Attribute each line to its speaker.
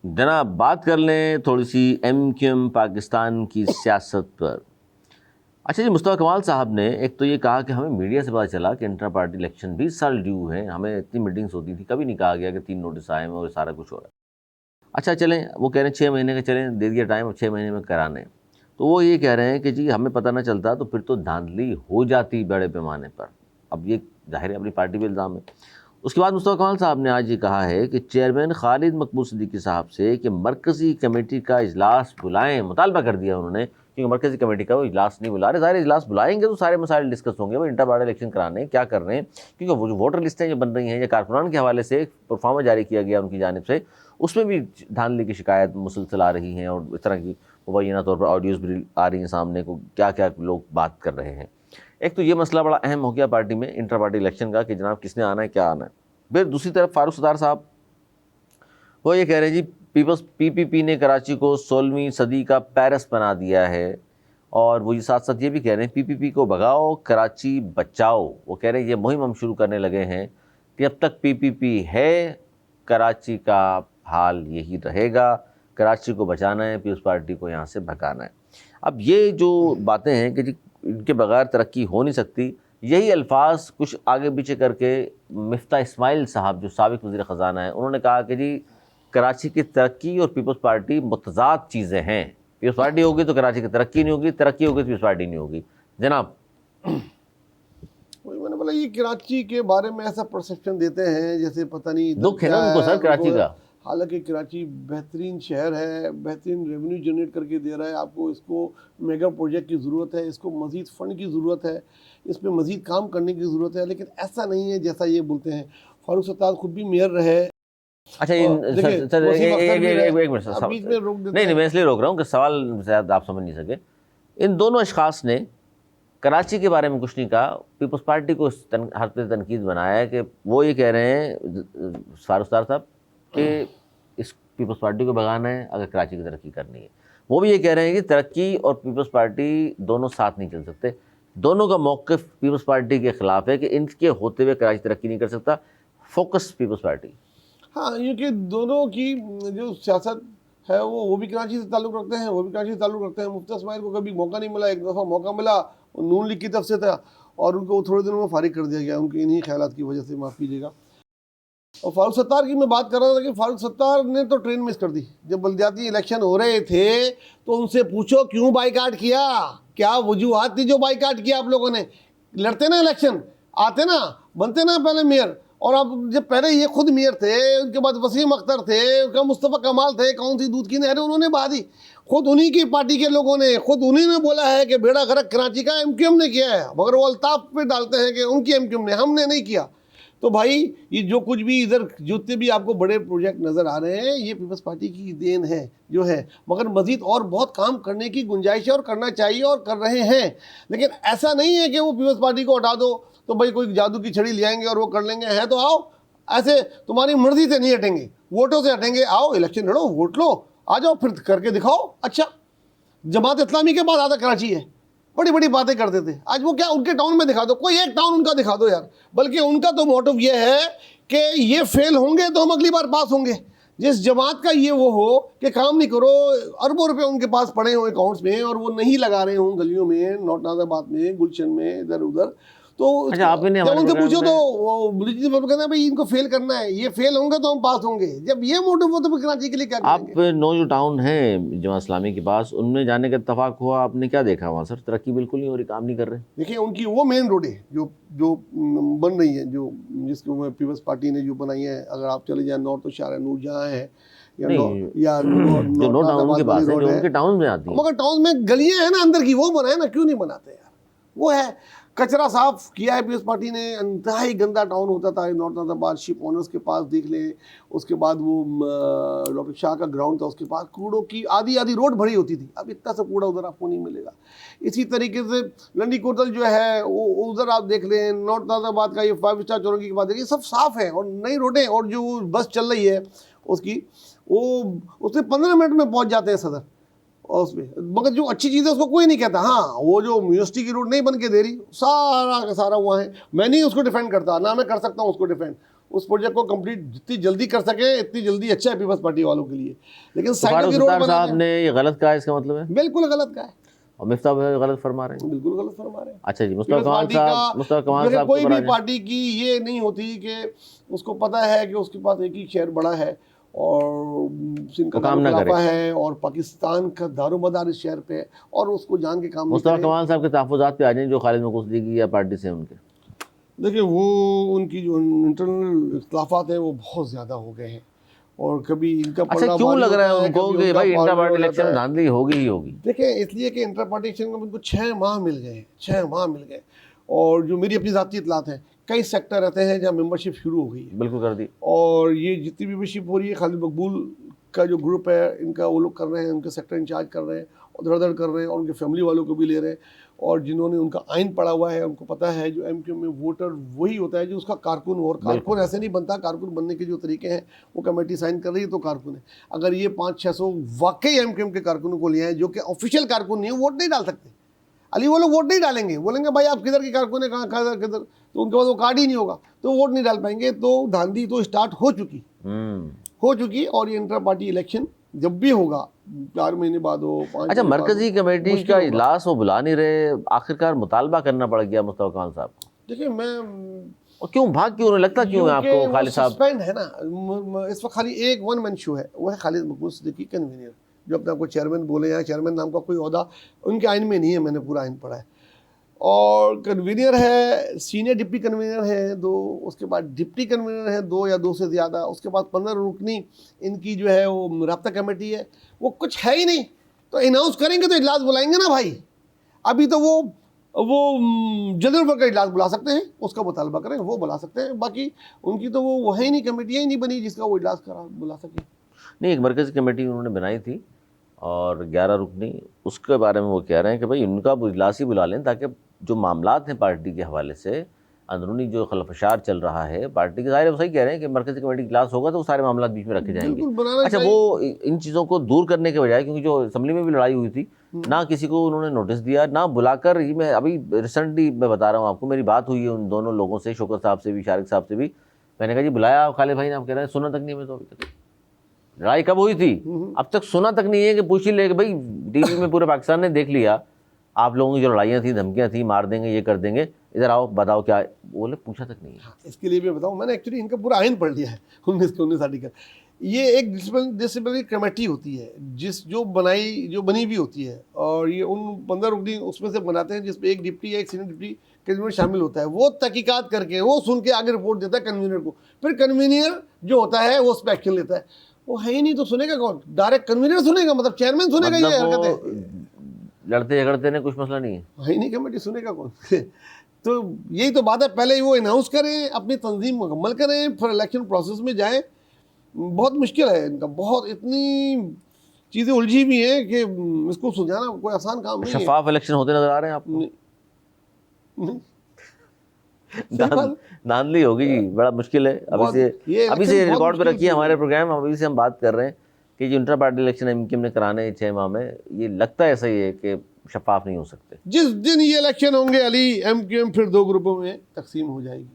Speaker 1: जनाब, बात कर लें थोड़ी सी MQM पाकिस्तान की सियासत पर। अच्छा जी, मुस्तफ़ा कमाल साहब ने एक तो ये कहा कि हमें मीडिया से पता चला कि इंटर पार्टी इलेक्शन 20 साल ड्यू हैं, हमें इतनी मीटिंग्स होती थी, कभी नहीं कहा गया कि 3 नोटिस आए हैं और सारा कुछ हो रहा है। अच्छा चलें, वो कह रहे हैं 6 महीने का, चलें दे दिया टाइम, अब 6 महीने में कराने। तो वो ये कह रहे हैं कि जी हमें पता ना चलता तो फिर तो धांधली हो जाती बड़े पैमाने पर। अब ये जाहिर है अपनी पार्टी पे इल्ज़ाम है। उसके बाद मुस्तफ़ा कमाल साहब ने आज ये कहा है कि चेयरमैन खालिद मकबूल सिद्दीकी साहब से कि मरकज़ी कमेटी का इजलास बुलाएं, मुतालबा कर दिया उन्होंने, क्योंकि मरकज़ी कमेटी का वो इजलास नहीं बुला रहे। ज़ाहिर इजलास बुलाएंगे तो सारे मसाइल डिस्कस होंगे, वो इंटर पार्टी इलेक्शन कराने क्या कर रहे हैं, क्योंकि वो जो वोटर लिस्टें जो बन रही हैं या कारकुनान के हवाले से परफॉर्मा जारी किया गया उनकी जानिब से, उसमें भी धांधली की शिकायत मुसलसल आ रही हैं और इस तरह की मुबैना तौर पर ऑडियोज़ भी आ रही हैं सामने को, क्या क्या लोग बात कर रहे हैं। एक तो ये मसला बड़ा अहम हो गया पार्टी में इंटर पार्टी इलेक्शन का कि जनाब किसने आना है, क्या आना है। फिर दूसरी तरफ फारूक सत्तार साहब वो ये कह रहे हैं जी पीपल्स PPP ने कराची को 16वीं सदी का पेरिस बना दिया है, और वो ये साथ साथ ये भी कह रहे हैं PPP को भगाओ कराची बचाओ। वो कह रहे हैं ये मुहिम हम शुरू करने लगे हैं कि अब तक PPP है, कराची का हाल यही रहेगा, कराची को बचाना है, पीपल्स पार्टी को यहाँ से भगाना है। अब ये जो बातें हैं कि जी इनके बगैर तरक्की हो नहीं सकती, यही अल्फाज कुछ आगे पीछे करके मिफ्ता इस्माइल साहब जो साबिक वज़ीर ख़जाना है, उन्होंने कहा कि जी कराची की तरक्की और पीपल्स पार्टी मुतज़ाद चीज़ें हैं। पीपल्स पार्टी होगी तो कराची की तरक्की नहीं होगी, तरक्की होगी तो पीपल्स पार्टी नहीं होगी। जनाब,
Speaker 2: वही मैंने बोला, ये कराची के बारे में ऐसा परसेप्शन देते हैं जैसे पता नहीं
Speaker 1: दुख है ना उनको सर कराची का।
Speaker 2: हालांकि कराची बेहतरीन शहर है, बेहतरीन रेवेन्यू जनरेट करके दे रहा है आपको। इसको मेगा प्रोजेक्ट की ज़रूरत है, इसको मज़ीद फ़ंड की ज़रूरत है, इस पर मज़ीद काम करने की ज़रूरत है, लेकिन ऐसा नहीं है जैसा ये बोलते हैं। फारूक सत्तार खुद भी मेयर रहे।
Speaker 1: अच्छा सर एक मिनट सर,
Speaker 2: बीच में रोक देते
Speaker 1: नहीं मैं इसलिए रोक रहा हूँ कि सवाल शायद आप समझ नहीं सके। इन दोनों अशखास ने कराची के बारे में कुछ नहीं कहा, पीपल्स पार्टी को हर पे तनकीद बनाया है कि वो ये कह रहे हैं फारूक सत्तार साहब कि इस पीपल्स पार्टी को भगाना है अगर कराची की तरक्की करनी है। वो भी ये कह रहे हैं कि तरक्की और पीपल्स पार्टी दोनों साथ नहीं चल सकते, दोनों का मौक़िफ़ पीपल्स पार्टी के ख़िलाफ़ है कि इनके होते हुए कराची तरक्की नहीं कर सकता, फोकस पीपल्स पार्टी।
Speaker 2: हाँ, क्योंकि दोनों की जो सियासत है वो भी कराची से ताल्लुक़ रखते हैं, वो भी कराची से ताल्लुक़ रखते हैं। मुफ्ती इस्माइल को कभी मौका नहीं मिला, एक दफ़ा मौका मिला, नून लीग की तरफ से था और उनको थोड़े दिनों में फारिग कर दिया गया उनके इन्हीं ख्यालात की वजह से, माफ़ कीजिएगा। और फारूक सत्तार की मैं बात कर रहा था कि फारूक सत्तार ने तो ट्रेन मिस कर दी। जब बल्दियाती इलेक्शन हो रहे थे तो उनसे पूछो क्यों बाइकाट किया, क्या वजूहात थी जो बाइकाट किया आप लोगों ने। लड़ते ना इलेक्शन, आते ना, बनते ना पहले मेयर। और अब जब पहले ये खुद मेयर थे, उनके बाद वसीम अख्तर थे, उनका मुस्तफ़ा कमाल थे, कौन सी दूध की नहरें उन्होंने बहा दी। खुद उन्हीं की पार्टी के लोगों ने, खुद उन्हीं ने बोला है कि बेड़ा गर्क कराची का MQM ने किया है, मगर वो अल्ताफ पे डालते हैं कि उनकी MQM ने, हमने नहीं किया। तो भाई ये जो कुछ भी इधर जितने भी आपको बड़े प्रोजेक्ट नज़र आ रहे हैं ये पीपल्स पार्टी की देन है जो है, मगर मज़ीद और बहुत काम करने की गुंजाइश है और करना चाहिए और कर रहे हैं। लेकिन ऐसा नहीं है कि वो पीपल्स पार्टी को हटा दो तो भाई कोई जादू की छड़ी ले आएंगे और वो कर लेंगे। हैं तो आओ, ऐसे तुम्हारी मर्जी से नहीं हटेंगे, वोटों से हटेंगे। आओ इलेक्शन लड़ो, वोट लो, आ जाओ, फिर करके दिखाओ। अच्छा, जमात इस्लामी के बाद आधा कराची है, बड़ी बड़ी बातें करते थे। आज वो क्या, उनके टाउन में दिखा दो, कोई एक टाउन उनका दिखा दो यार। बल्कि उनका तो मोटिव ये है कि ये फेल होंगे तो हम अगली बार पास होंगे। जिस जमात का ये वो हो कि काम नहीं करो, अरबों रुपए उनके पास पड़े हों अकाउंट्स में और वो नहीं लगा रहे हों गलियों में, नॉर्थ नाज़ाबाद में, गुलशन में, इधर उधर, तो
Speaker 1: अच्छा, आपने
Speaker 2: जब उनसे पूछो तो वो कहते हैं भाई इनको फेल करना है, ये फेल होंगे तो हम पास होंगे। जब ये मोटिव हो तो फिर कराची के लिए क्या
Speaker 1: आप
Speaker 2: करेंगे।
Speaker 1: 9 जो टाउन है जमात इस्लामी के पास, उनमें जाने का इत्तफाक हुआ, आपने क्या देखा वहाँ सर? तरक्की बिल्कुल नहीं हो रही, काम नहीं कर रहे।
Speaker 2: देखिए उनकी वो मेन रोड है जो जो बन रही है, जो जिसको पीपल्स पार्टी ने जो बनाई है। अगर आप चले जाए नॉर्थ तो शाह नूर जहाँ है या
Speaker 1: नहीं,
Speaker 2: या
Speaker 1: जो नो टाउन के पास है, जो उनके टाउन में आती है,
Speaker 2: मगर टाउन में गलियां हैं ना अंदर की, वो बनाए ना, क्यों नहीं बनाते यार। वो है, कचरा साफ किया है पीपल्स पार्टी ने। इंतहाई गंदा टाउन होता था नॉर्थ नाज़ाबाद, शिप ओनर्स के पास देख ले, उसके बाद वो डॉक्टर शाह का ग्राउंड था, उसके पास कूड़ों की आधी आधी रोड भरी होती थी। अब इतना सा कूड़ा उधर आपको नहीं मिलेगा। इसी तरीके से लंडी कोतल जो है वो उधर आप देख लें, नॉर्थ नाज़ाबाद का ये 5 स्टार चौरंगी के बाद देखिए सब साफ़ है और नई रोडें, और जो बस चल रही है उसकी वो उसमें 15 मिनट में पहुँच जाते हैं सदर और उसमें। मगर जो अच्छी चीज़ है उसको कोई नहीं कहता। हाँ, वो जो यूनिवर्सिटी की रोड नहीं बन के दे रही, सारा का सारा वहाँ है। मैं नहीं उसको डिफेंड करता, ना मैं कर सकता हूँ उसको डिफेंड। उस प्रोजेक्ट को कंप्लीट जितनी जल्दी कर सके इतनी जल्दी अच्छा है पीपल्स पार्टी वालों के लिए। लेकिन साइड
Speaker 1: फारूक
Speaker 2: की रोड
Speaker 1: सत्तार साहब
Speaker 2: बनाना
Speaker 1: ने ये गलत कहा है, इसका मतलब है?
Speaker 2: बिल्कुल गलत का है,
Speaker 1: और मिफ्ता भाई गलत फरमा रहे हैं?
Speaker 2: बिल्कुल गलत फरमा रहे हैं।
Speaker 1: अच्छा जी,
Speaker 2: पीपल्स पार्टी
Speaker 1: मुस्तफा कमाल
Speaker 2: देखिए,
Speaker 1: साहब
Speaker 2: कोई
Speaker 1: को
Speaker 2: भी
Speaker 1: बड़ा
Speaker 2: पार्टी की ये नहीं होती कि उसको पता है कि उसके पास एक ही शेयर बड़ा है और सिंध का
Speaker 1: वो काम ना
Speaker 2: दारुखिलाफा है और पाकिस्तान का दारोमदार इस शहर पे है और उसको जान के काम नहीं
Speaker 1: मुस्तफा
Speaker 2: करे।
Speaker 1: कमाल साहब के तहफ़्फ़ुज़ात पे आ जाएं जो खालिद मकसूदी या पार्टी से उनके।
Speaker 2: देखिए, वो उनकी जो इंटरनल इख्तलाफात हैं वो बहुत ज़्यादा हो गए हैं और कभी इनका
Speaker 1: अच्छा,
Speaker 2: पलड़ा
Speaker 1: क्यों
Speaker 2: भारी
Speaker 1: लग रहा है
Speaker 2: होता
Speaker 1: उनको
Speaker 2: कभी
Speaker 1: कि
Speaker 2: उनका
Speaker 1: भाई इंटर
Speaker 2: पलड़ा
Speaker 1: पार्टी
Speaker 2: हो जाता
Speaker 1: इलेक्शन में
Speaker 2: है।
Speaker 1: धांधली होगी ही होगी?
Speaker 2: देखिए, इसलिए कि इंटर पार्टी इलेक्शन में उनको 6 माह मिल गए, 6 माह मिल गए और जो मेरी अपनी ज़ाती इतलात है, कई सेक्टर रहते हैं जहाँ मेंबरशिप शुरू हो गई है
Speaker 1: बिल्कुल कर दी।
Speaker 2: और ये जितनी भी मेंबरशिप हो रही है, खालिद मकबूल का जो ग्रुप है इनका वो लोग कर रहे हैं, उनके सेक्टर इंचार्ज कर रहे हैं, उधर कर रहे हैं और उनके फैमिली वालों को भी ले रहे हैं और जिन्होंने उनका आइन पढ़ा हुआ है उनको पता है जो एमक्यू में वोटर वही होता है जो उसका कारकुन हो, और कारकुन ऐसे नहीं बनता। कारकुन बनने के जो तरीके हैं वो कमेटी साइन कर रही है तो कारकुन है। अगर ये 500-600 वाकई एमक्यू के कारकुनों को ले आए जो कि ऑफिशियल कारकुन नहीं है, वोट नहीं डाल सकते। अली वो लोग वोट नहीं डालेंगे, बोलेंगे भाई आप किधर के कारकुन है, कहाँ किधर, तो उनके पास वो कार्ड ही नहीं होगा तो वोट नहीं डाल पाएंगे। तो धांधली तो स्टार्ट हो चुकी और ये इंटर पार्टी इलेक्शन जब भी होगा 4 महीने बाद हो, 5
Speaker 1: अच्छा,
Speaker 2: महीने बाद
Speaker 1: मरकजी
Speaker 2: हो,
Speaker 1: कमेटी
Speaker 2: मुश्किल
Speaker 1: का
Speaker 2: होगा।
Speaker 1: इजलास वो बुला नहीं रहे, आखिरकार मुतालबा करना पड़ गया मुस्तफा कमाल साहब को।
Speaker 2: देखिए, मैं
Speaker 1: और क्यों भाग क्यों रहे, लगता क्यों है आपको खालिद साहब?
Speaker 2: सस्पेंड है ना, इस वक्त खाली एक वन मैन शो है, वो है खालिद मकबूल सिद्दीकी कन्वीनर, जो अपने आपको चेयरमैन बोले या चेयरमैन नाम का कोई ओहदा उनके आइन में नहीं है, मैंने पूरा आइन पढ़ा है। और कन्वीनर है, सीनियर डिप्टी कन्वीनर है 2, उसके बाद डिप्टी कन्वीनर है 2 या 2 से ज़्यादा, उसके बाद 15 रुकनी इनकी जो है वो राब्ता कमेटी है। वो कुछ है ही नहीं, तो अनाउंस करेंगे तो इजलास बुलाएंगे ना भाई। अभी तो वो जनरल वर्कर का इजलास बुला सकते हैं, उसका मुतालबा करें वो बुला सकते हैं, बाकी उनकी तो वो है ही नहीं, कमेटियाँ ही नहीं बनी जिसका वो इजलास बुला सके।
Speaker 1: नहीं, एक मरकज़ी कमेटी उन्होंने बनाई थी और 11 रुकनी, उसके बारे में वो कह रहे हैं कि भाई उनका इजलास ही बुला लें ताकि जो मामलात हैं पार्टी के हवाले से, अंदरूनी जो खलफशार चल रहा है पार्टी के, ज़ाहिर है वो सही कह रहे हैं कि मरकज़ी कमेटी इजलास होगा तो वो सारे मामलात बीच में रखे जाएंगे। अच्छा, वो इन चीज़ों को दूर करने के बजाय, क्योंकि जो असम्बली में भी लड़ाई हुई थी, ना किसी को उन्होंने नोटिस दिया, ना बुलाकर ही, मैं अभी रिसेंटली मैं बता रहा हूँ आपको, मेरी बात हुई है उन दोनों लोगों से, शौकत साहब से भी, शारिक साहब से भी। मैंने कहा जी बुलाया खालिद भाई ने, आप कह रहे हैं सुना तक नहीं, मैं तो अभी तक लड़ाई कब हुई थी अब तक सुना तक नहीं है कि पूछ ही ले कि भाई टीवी में पूरे पाकिस्तान ने देख लिया आप लोगों की जो लड़ाइयाँ थी, धमकियाँ थी, मार देंगे, ये कर देंगे, इधर आओ बताओ क्या, बोले पूछा तक नहीं है।
Speaker 2: इसके लिए भी बताऊँ, मैंने एक्चुअली इनका पूरा आइन पढ़ लिया है 19 आर्टिकल। ये एक डिसिप्लिनरी कमेटी होती है जो बनी भी होती है और ये उन 15 रुकनी उसमें से बनाते हैं जिसमें एक डिप्टी या एक सीनियर डिप्टी कन्वीनर शामिल होता है। वो तहकीकात करके वो सुन के आगे रिपोर्ट देता है कन्वीनर को, फिर कन्वीनर जो होता है वो उस पर एक्शन लेता है। वो है ही नहीं तो सुनेगा कौन? डायरेक्ट कन्वीनर सुनेगा, मतलब चेयरमैन सुनेगा ये हरकतें?
Speaker 1: लड़ते झगड़ते ने कुछ मसला नहीं है
Speaker 2: ही नहीं, कमेटी सुनेगा कौन? तो यही तो बात है, पहले वो अनाउंस करें, अपनी तंजीम मुकम्मल करें, फिर इलेक्शन प्रोसेस में जाएं। बहुत मुश्किल है इनका, बहुत इतनी चीज़ें उलझी हुई हैं कि इसको सुलझाना कोई आसान काम नहीं है।
Speaker 1: शफाफ इलेक्शन होते नजर आ रहे हैं आपको? धांधली होगी जी, बड़ा मुश्किल है। अभी से रिकॉर्ड पे रखिए हमारे प्रोग्राम, अभी से हम बात कर रहे हैं कि जो इंटर पार्टी इलेक्शन एमक्यूएम ने कराने हैं 6 माह में, ये लगता है सही है कि शफाफ नहीं हो सकते।
Speaker 2: जिस दिन ये इलेक्शन होंगे अली, एमक्यूएम फिर 2 ग्रुपों में तकसीम हो जाएगी।